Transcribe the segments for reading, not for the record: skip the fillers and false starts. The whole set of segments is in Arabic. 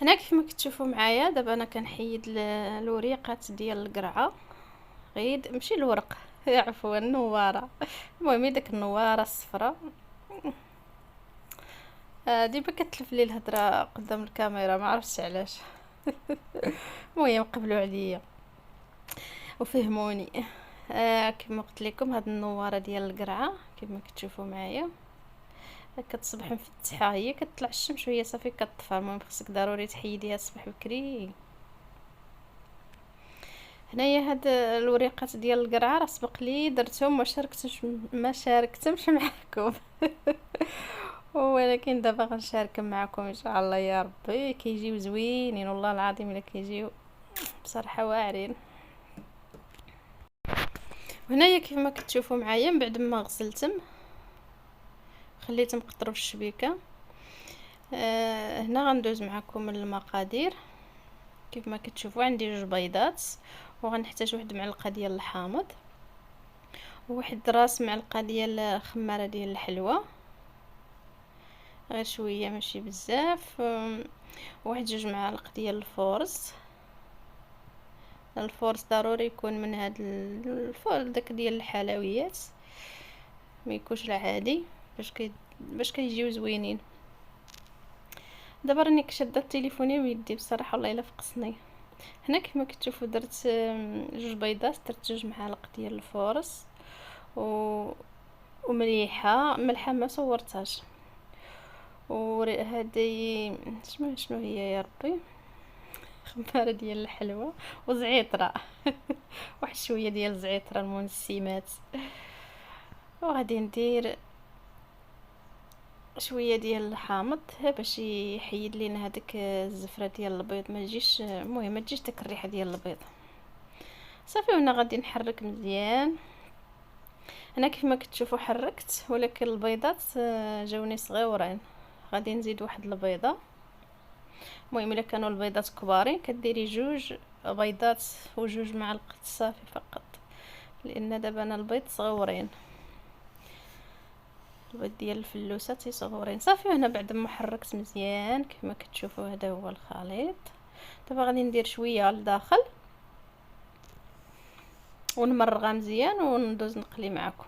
هنا كيف ما كتشوفوا معايا دابا انا كنحيد الوريقات ديال القرعه. غير ماشي الورق عفوا النواره. المهم داك النواره الصفراء. ديما كتلف لي الهضره قدام الكاميرا، ما عرفتش علاش. المهم قبلوا عليا وفهموني. كما قلت لكم هاد النواره ديال القرعه كما كتشوفوا معايا كتصبح مفتحه، هي كتطلع الشمس وهي صافي كطفى. المهم خصك ضروري تحيديها الصباح بكري. هنايا هاد الوريقات ديال القرعه راه سبق لي درتهم، ما شاركتهمش معكم. ولكن دابا غنشاركهم معكم ان شاء الله يا ربي. كيجيو زوينين والله العظيم، الا كيجيو بصراحه واعرين. هنايا كيف ما كتشوفوا معايا من بعد ما غسلتهم خليتهم قطروا في الشبيكه. هنا غندوز معكم المقادير. كيف ما كتشوفوا عندي جوج بيضات، وغنحتاج واحد معلقه ديال الحامض، وواحد راس معلقه ديال خماره ديال الحلوى، غير شويه ماشي بزاف. واحد جوج معالق ديال الفورس ضروري يكون من هاد الفورس داك ديال الحلويات، ما يكونش العادي باش كيجيو زوينين. دابا راني كشاده تليفوني ويدي بصراحه والله الا فقسني. هنا كما كتشوفوا درت جوج بيضات، درت جوج معالق ديال الفورس و ملحه ما صورتهاش. وهذه شنو هي يا ربي، خماره ديال الحلوى وزعيطره. واحد شويه ديال الزعيطره المنسمات. وغادي ندير شويه ديال الحامض باش يحيد لينا هذيك الزفره ديال البيض، ما تجيش المهم ما تجيش داك الريحه ديال البيض. صافي وانا غادي نحرك مزيان. هنا كيف ما كتشوفوا حركت، ولكن البيضات جاوني صغيورين. غادي نزيد واحد البيضه. المهم الا كانوا البيضات كبارين كديري جوج بيضات وجوج معالق صافي فقط، لان دابا انا البيض صغيورين، البيض ديال الفلوسات صغيورين. صافي هنا بعد ما حركت مزيان كما كتشوفوا هذا هو الخليط. دابا غادي ندير شويه لداخل ونمرغها مزيان وندوز نقلي معكم.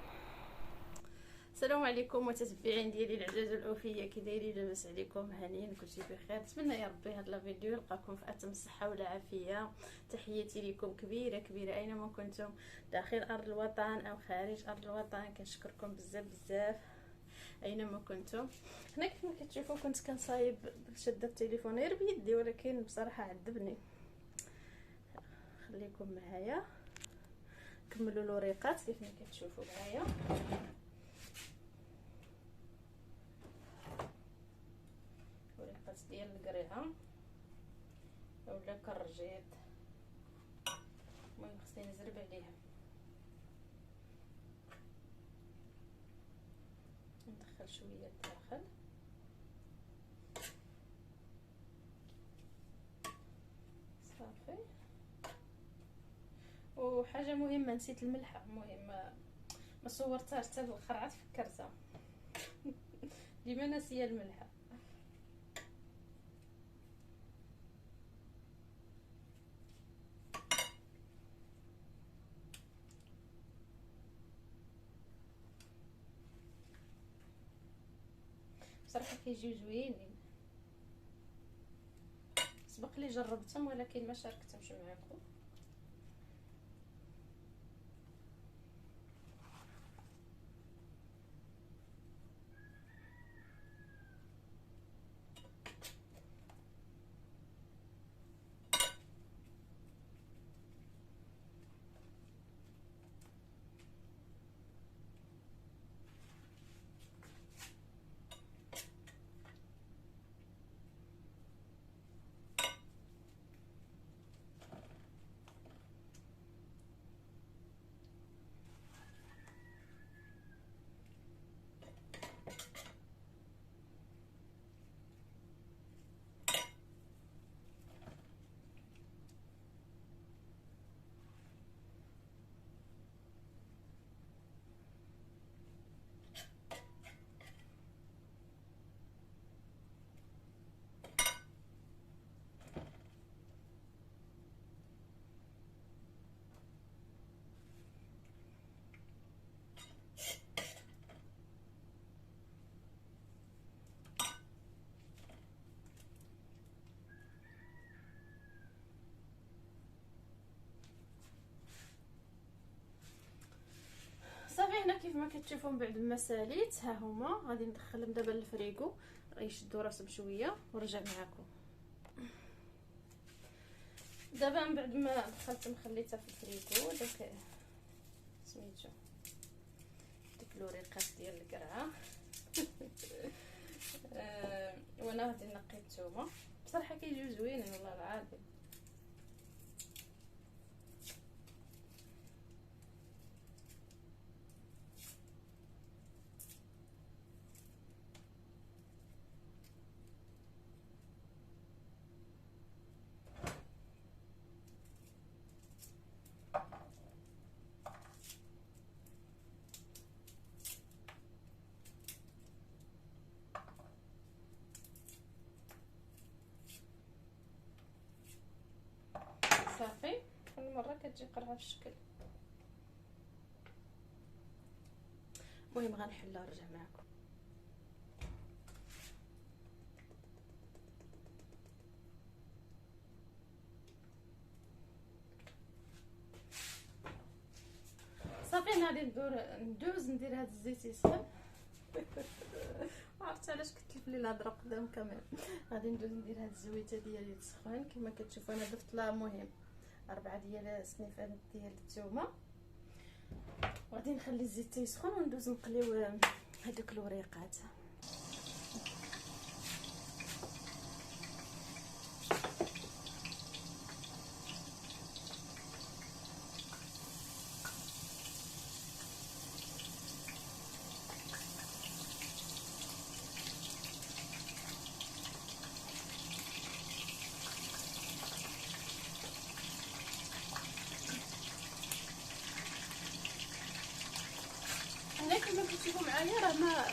السلام عليكم متتبعين ديالي العزاز والاوفياء، كي دايرين؟ لاباس عليكم؟ هانيين كلشي بخير. نتمنى يا ربي هذا الفيديو يلقاكم في اتم الصحه والعافيه. تحياتي لكم كبيره كبيره اينما كنتم، داخل ارض الوطن او خارج ارض الوطن. كنشكركم بزاف بزاف اينما كنتم. هنا كيف ما كتشوفوا كنت كنصايب شاده التليفون غير بيدي، ولكن بصراحه عذبني. خليكم معايا كملوا الوريقات كيف ما كتشوفوا معايا. وريقات ديال القريعه اولا كالرجيط، المهم خصني نزرب عليها. ندخل شويه الداخل صافي. وحاجه مهمه نسيت الملحه، المهم ما صورتهاش حتى الاخر، عاد فكرتها. ديما ناسيه الملحه. بصراحه كيجيو زوينين، سبق لي جربتهم ولكن ما شاركتهمش معكم. هنا كيف ما كتشوفوا من بعد ما ساليت ها هما غادي ندخلهم دابا للفريغو يشدوا راسهم شويه ونرجع معكم. دابا من بعد ما دخلتهم خليتها في الفريغو داك سميتو ديك الوريقات ديال القرعه. وانا غادي نقي الثومه بصراحه كيجيو زوينين والله العظيم. صافي كل مره كتجي قرعه في الشكل. المهم غنحلها ونرجع معكم. صافي انا غادي ندوز ندير هاد الزيت يسخن. عرفت علاش كتلف لي الهضره قدام الكاميرا. غادي ندوز ندير هاد الزويته ديالي تسخن كما كتشوفوا. انا ضفت لها مهم 4 ديال سنيفات ديال الثومه. وغادي نخلي الزيت يسخن وندوز نقليو هذوك الوريقات. هنا كما كتشوفوا معايا راه ما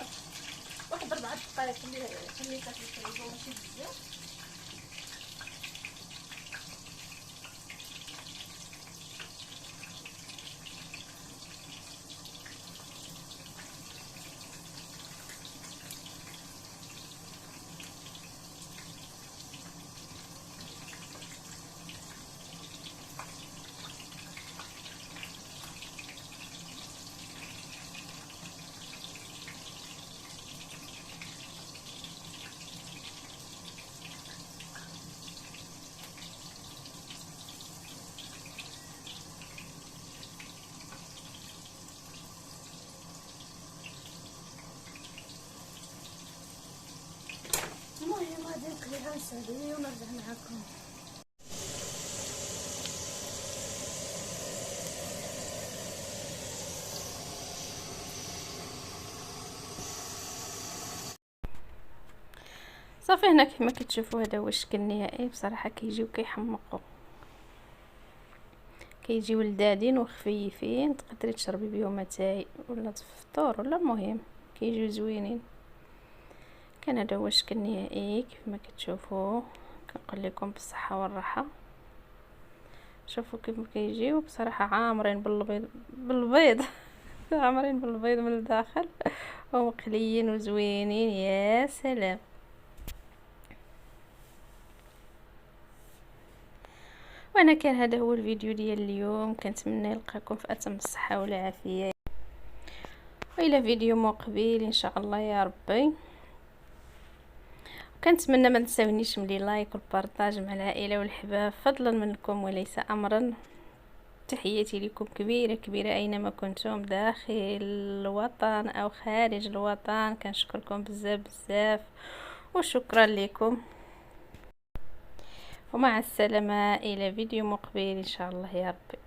واحد 4 دقائق اللي خليتها في الفريغو ماشي بزاف. المهم غادي نقليها نسالي ونرجع معكم. صافي هنا كما كتشوفوا هذا هو الشكل النهائي. بصراحه كيجيو كيحمقوا كيجيو لذاذين وخفيفين. تقدري تشربي بهم اتاي ولا تفطور ولا المهم كيجيو زوينين. كان هذا هو الشكل النهائي كيف ما كتشوفوا. كنقول لكم بالصحه والراحه. شوفوا كيف كيجيو بصراحه عامرين بالبيض عامرين بالبيض من الداخل ومقليين وزوينين يا سلام. وانا كان هذا هو الفيديو ديال اليوم. كنتمنى نلقاكم في اتم الصحه والعافيه والى فيديو مقبل ان شاء الله يا ربي. كنتمنى ما تنساونيش من لي لايك والبارطاج مع العائله والحباب فضلا منكم وليس امرا. تحياتي لكم كبيره كبيره اينما كنتم داخل الوطن او خارج الوطن. كنشكركم بزاف بزاف وشكرا لكم ومع السلامه الى فيديو مقبل ان شاء الله يا ربي.